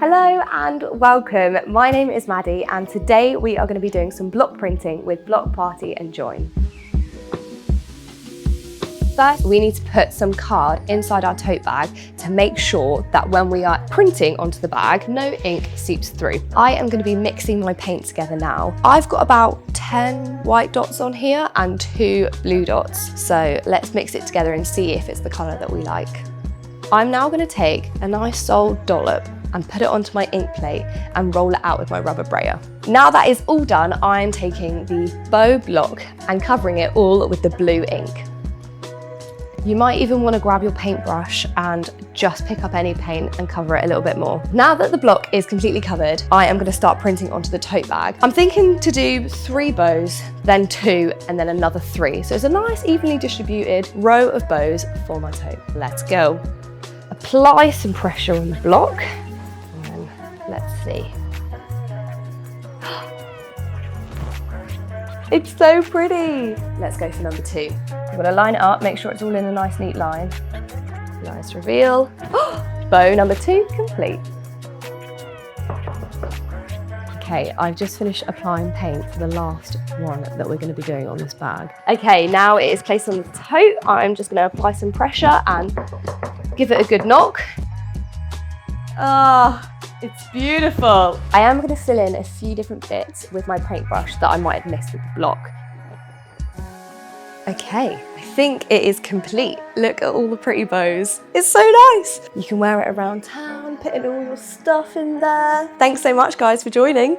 Hello and welcome. My name is Maddie and today we are going to be doing some block printing with Block Party and Join. First, we need to put some card inside our tote bag to make sure that when we are printing onto the bag, no ink seeps through. I am going to be mixing my paint together now. I've got about 10 white dots on here and 2 blue dots. So let's mix it together and see if it's the colour that we like. I'm now going to take a nice solid dollop and put it onto my ink plate and roll it out with my rubber brayer. Now that is all done, I'm taking the bow block and covering it all with the blue ink. You might even want to grab your paintbrush and just pick up any paint and cover it a little bit more. Now that the block is completely covered, I am going to start printing onto the tote bag. I'm thinking to do 3 bows, then 2, and then another 3. So it's a nice evenly distributed row of bows for my tote. Let's go. Apply some pressure on the block. And let's see. It's so pretty. Let's go for number 2. I'm gonna line it up, make sure it's all in a nice neat line. Nice reveal. Bow number 2 complete. Okay, I've just finished applying paint for the last one that we're gonna be doing on this bag. Okay, now it is placed on the tote. I'm just gonna apply some pressure and give it a good knock. It's beautiful. I am going to fill in a few different bits with my paintbrush that I might have missed with the block. Okay, I think it is complete. Look at all the pretty bows. It's so nice. You can wear it around town, putting all your stuff in there. Thanks so much, guys, for joining.